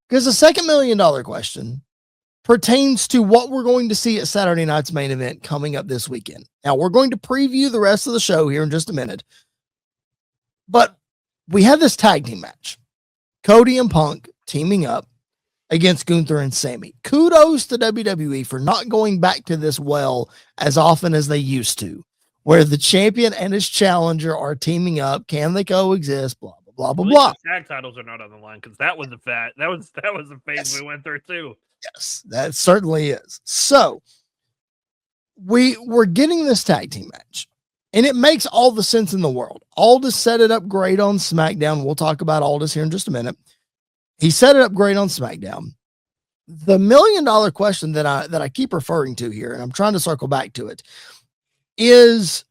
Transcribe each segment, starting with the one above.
Because the second $1 million question pertains to what we're going to see at Saturday night's main event coming up this weekend. Now, we're going to preview the rest of the show here in just a minute, but we have this tag team match. Cody and Punk teaming up against Gunther and Sami. Kudos to WWE for not going back to this well as often as they used to, where the champion and his challenger are teaming up. Can they coexist? Blah, blah, blah, blah, blah. Tag titles are not on the line because that was the phase we went through too. Yes, that certainly is. So we're getting this tag team match, and it makes all the sense in the world. Aldis set it up great on SmackDown. We'll talk about Aldis here in just a minute. He set it up great on SmackDown. The $1 million question that I keep referring to here, and I'm trying to circle back to it, is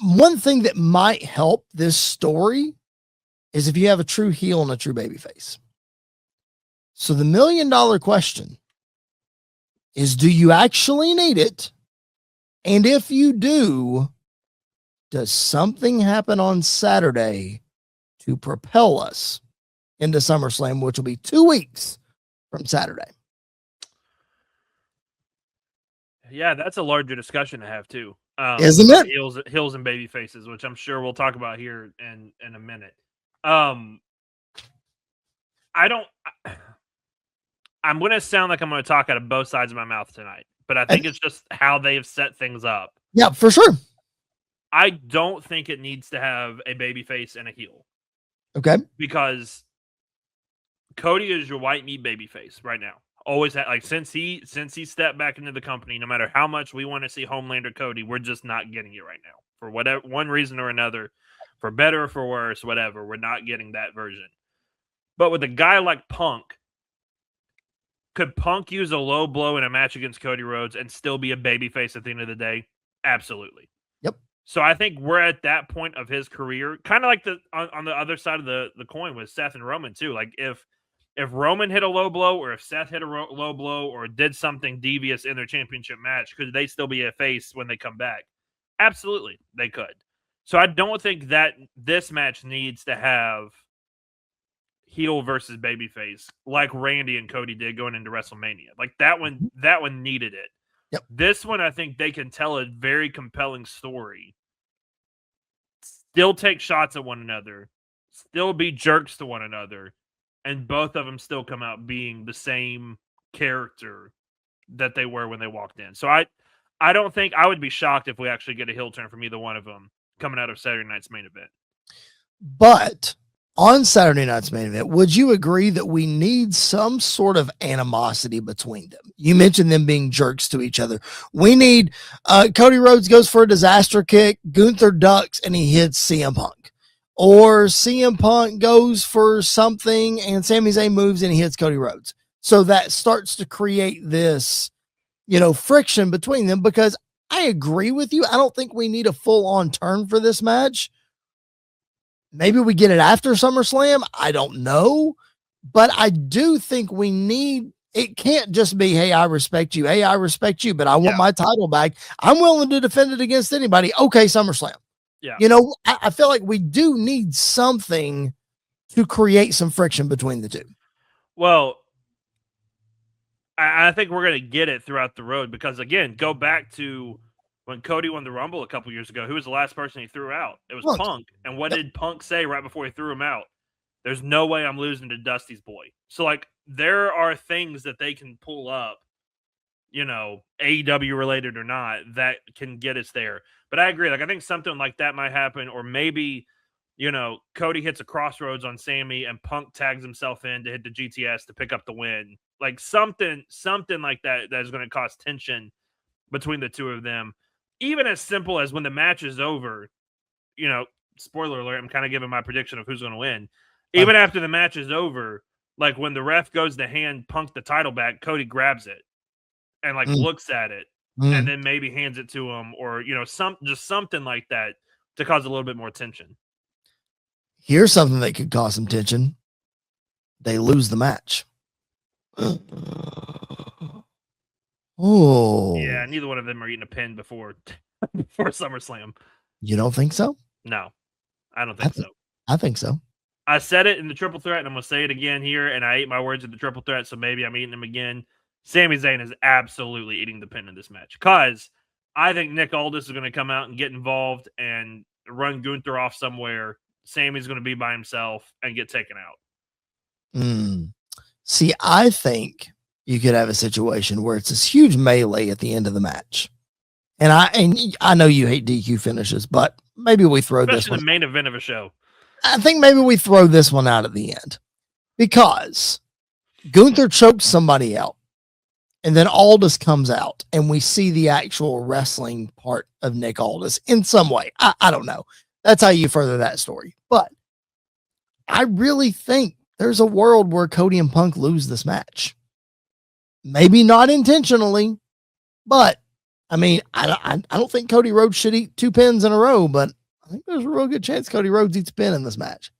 one thing that might help this story is if you have a true heel and a true babyface. So the $1 million question is, do you actually need it? And if you do, does something happen on Saturday to propel us into SummerSlam, which will be 2 weeks from Saturday? Yeah, that's a larger discussion to have too. Isn't it? Heels and baby faces, which I'm sure we'll talk about here in a minute. I'm going to sound like I'm going to talk out of both sides of my mouth tonight, but I think it's just how they've set things up. Yeah, for sure. I don't think it needs to have a baby face and a heel. Okay. Because Cody is your white meat baby face right now. Always had, like, since he stepped back into the company, no matter how much we want to see Homelander Cody, we're just not getting it right now. For whatever one reason or another, for better or for worse, whatever, we're not getting that version. But with a guy like Punk, could Punk use a low blow in a match against Cody Rhodes and still be a babyface at the end of the day? Absolutely. Yep. So I think we're at that point of his career, kind of like on the other side of the coin with Seth and Roman too. Like if Roman hit a low blow, or if Seth hit a low blow, or did something devious in their championship match, could they still be a face when they come back? Absolutely, they could. So I don't think that this match needs to have heel versus babyface like Randy and Cody did going into WrestleMania. Like that one needed it. Yep. This one, I think they can tell a very compelling story. Still take shots at one another, still be jerks to one another, and both of them still come out being the same character that they were when they walked in. So I don't think, I would be shocked if we actually get a heel turn from either one of them coming out of Saturday night's main event. But on Saturday night's main event, would you agree that we need some sort of animosity between them? You mentioned them being jerks to each other. We need Cody Rhodes goes for a disaster kick, Gunther ducks, and he hits CM Punk. Or CM Punk goes for something and Sami Zayn moves and he hits Cody Rhodes. So that starts to create this, friction between them, because I agree with you. I don't think we need a full-on turn for this match. Maybe we get it after SummerSlam. I don't know. But I do think we need, it can't just be, hey, I respect you. Hey, I respect you, but I want my title back. I'm willing to defend it against anybody. Okay, SummerSlam. Yeah. I feel like we do need something to create some friction between the two. Well, I think we're going to get it throughout the road because, again, go back to when Cody won the Rumble a couple years ago. Who was the last person he threw out? It was Punk. And what did Punk say right before he threw him out? There's no way I'm losing to Dusty's boy. So, like, there are things that they can pull up, AEW related or not, that can get us there. But I agree. Like, I think something like that might happen, or maybe, Cody hits a crossroads on Sami and Punk tags himself in to hit the GTS to pick up the win. Like something like that is going to cause tension between the two of them. Even as simple as when the match is over, spoiler alert, I'm kind of giving my prediction of who's going to win. Even after the match is over, like when the ref goes to hand Punk the title back, Cody grabs it and looks at it and then maybe hands it to him, or just something like that to cause a little bit more tension. Here's something that could cause some tension. They lose the match. Oh. Yeah, neither one of them are eating a pin before SummerSlam. You don't think so? No, I don't think so. I think so. I said it in the triple threat, and I'm going to say it again here, and I ate my words in the triple threat, so maybe I'm eating them again. Sami Zayn is absolutely eating the pin in this match because I think Nick Aldis is going to come out and get involved and run Gunther off somewhere. Sammy's going to be by himself and get taken out. See, I think you could have a situation where it's this huge melee at the end of the match. And I know you hate DQ finishes, but maybe we throw Especially this one. The main event of a show. I think maybe we throw this one out at the end because Gunther chokes somebody out and then Aldis comes out and we see the actual wrestling part of Nick Aldis in some way. I don't know. That's how you further that story. But I really think there's a world where Cody and Punk lose this match. Maybe not intentionally, but I mean, I don't think Cody Rhodes should eat 2 pins in a row, but I think there's a real good chance Cody Rhodes eats a pin in this match.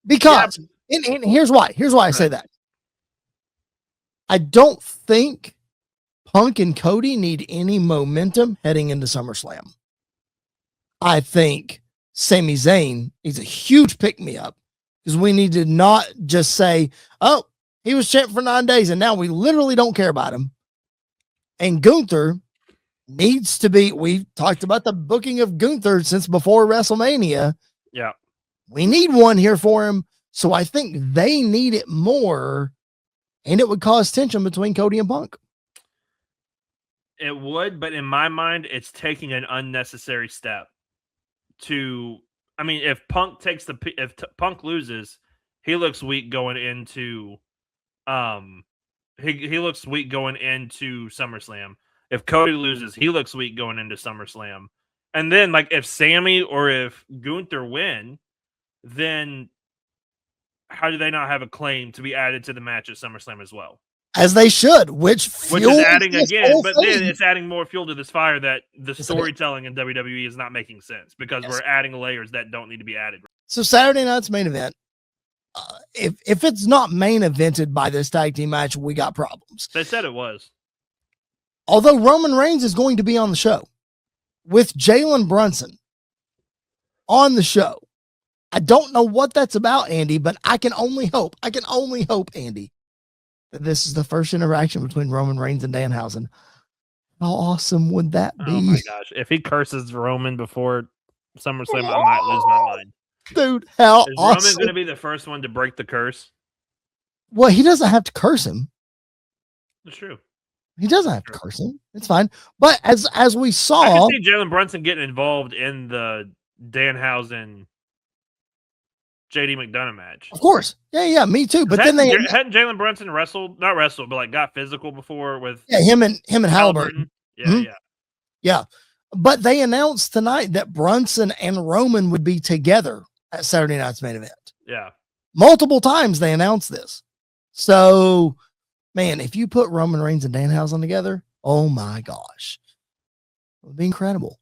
Because, and here's why. Here's why I say that. I don't think Punk and Cody need any momentum heading into SummerSlam. I think Sami Zayn is a huge pick-me-up because we need to not just say, oh, he was champ for 9 days and now we literally don't care about him. And Gunther needs to be, we've talked about the booking of Gunther since before WrestleMania. Yeah. We need one here for him. So I think they need it more and it would cause tension between Cody and Punk. It would, but in my mind, it's taking an unnecessary step to, I mean, if Punk takes if Punk loses, he looks weak going into, he looks weak going into SummerSlam. If Cody loses, he looks weak going into SummerSlam. And then, like, if Sammy or if Gunther win, then how do they not have a claim to be added to the match at SummerSlam as well? As they should, which is adding again, but then it's adding more fuel to this fire that the storytelling in WWE is not making sense because we're adding layers that don't need to be added. So Saturday night's main event, if it's not main evented by this tag team match, we got problems. They said it was. Although Roman Reigns is going to be on the show with Jalen Brunson on the show. I don't know what that's about, Andy, but I can only hope, Andy, that this is the first interaction between Roman Reigns and Danhausen. How awesome would that be? Oh my gosh. If he curses Roman before SummerSlam, I might lose my mind. Dude, how is awesome. Roman going to be the first one to break the curse? Well, he doesn't have to curse him. That's true. He doesn't have to curse him. It's fine. But as we saw, I can see Jalen Brunson getting involved in the Danhausen JD McDonough match. Of course. Yeah, me too. But hadn't Jalen Brunson not wrestled, but like got physical before with him and Halliburton. Yeah. But they announced tonight that Brunson and Roman would be together at Saturday night's main event. Yeah. Multiple times they announced this. So, man, if you put Roman Reigns and Danhausen together, oh my gosh. It would be incredible.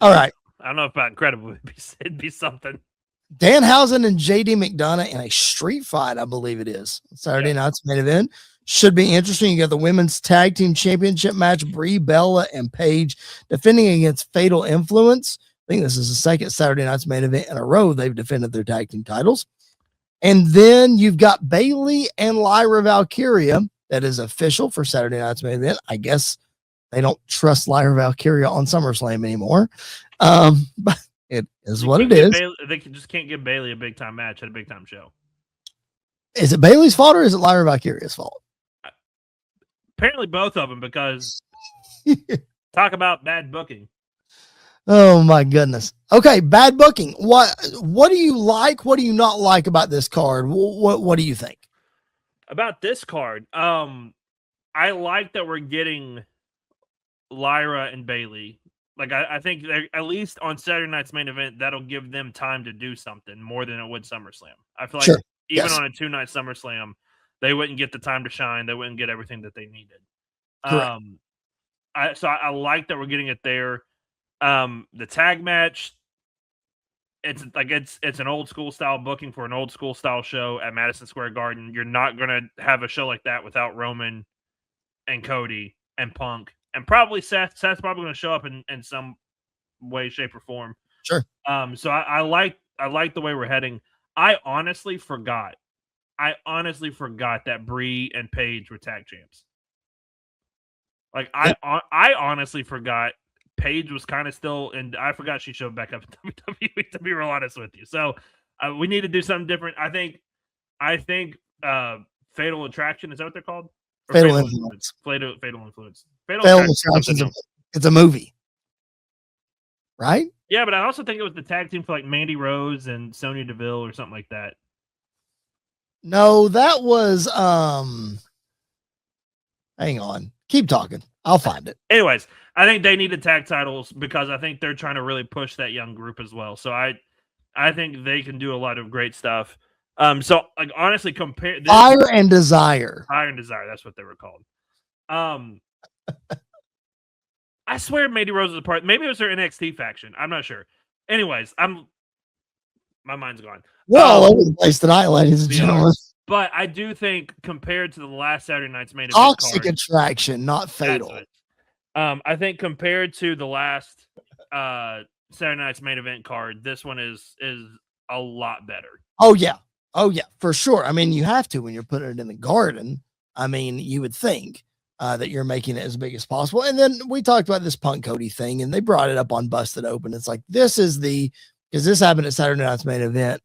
All right. I don't know about incredible. It'd be something. Danhausen and JD McDonough in a street fight, I believe it is. Saturday night's main event. Should be interesting. You got the women's tag team championship match, Brie Bella and Paige defending against Fatal Influence. I think this is the second Saturday night's main event in a row they've defended their tag team titles. And then you've got Bayley and Lyra Valkyria. That is official for Saturday night's main event. I guess they don't trust Lyra Valkyria on SummerSlam anymore. But it is what it is. They just can't give Bayley a big time match at a big time show. Is it Bayley's fault or is it Lyra Valkyria's fault? Apparently both of them, because talk about bad booking. Oh my goodness. Okay, bad booking. What do you like? What do you not like about this card? What do you think? About this card? I like that we're getting Lyra and Bayley. Like I think at least on Saturday night's main event, that'll give them time to do something more than it would SummerSlam. I feel like even on a 2-night SummerSlam, they wouldn't get the time to shine. They wouldn't get everything that they needed. I like that we're getting it there. The tag match, it's an old school style booking for an old school style show at Madison Square Garden. You're not gonna have a show like that without Roman and Cody and Punk, and probably Seth. Seth's probably gonna show up in some way, shape, or form. Sure. So I like the way we're heading. I honestly forgot. That Bree and Paige were tag champs. Like Yep. I honestly forgot Paige was kind of still, and I forgot she showed back up in WWE. To be real honest with you, so we need to do something different. I think Fatal Attraction, is that what they're called? Or Fatal Influence. Fatal Influence. Fatal Attraction. It's a movie, right? Yeah, but I also think it was the tag team for like Mandy Rose and Sonya Deville or something like that. No, that was hang on. Keep talking. I'll find it. Anyways, I think they need the tag titles because I think they're trying to really push that young group as well. So I think they can do a lot of great stuff. So like honestly, compare this, Fire and Desire. Fire and Desire, that's what they were called. I swear Mandy Rose was a part. Maybe it was her NXT faction. I'm not sure. Anyways, my mind's gone. We're all over the place tonight, ladies and gentlemen. But I do think compared to the last Saturday night's main event Toxic card, Attraction, not Fatal. I think compared to the last Saturday night's main event card, this one is a lot better. Oh yeah, for sure. I mean, you have to when you're putting it in the Garden. I mean, you would think that you're making it as big as possible. And then we talked about this Punk Cody thing, and they brought it up on Busted Open. It's like because this happened at Saturday night's main event.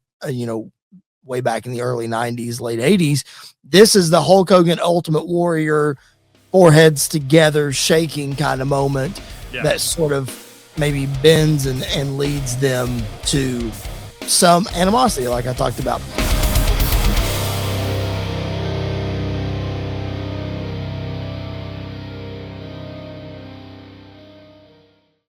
Way back in the early 90s, late 80s. This is the Hulk Hogan Ultimate Warrior foreheads together shaking kind of moment that sort of maybe bends and leads them to some animosity like I talked about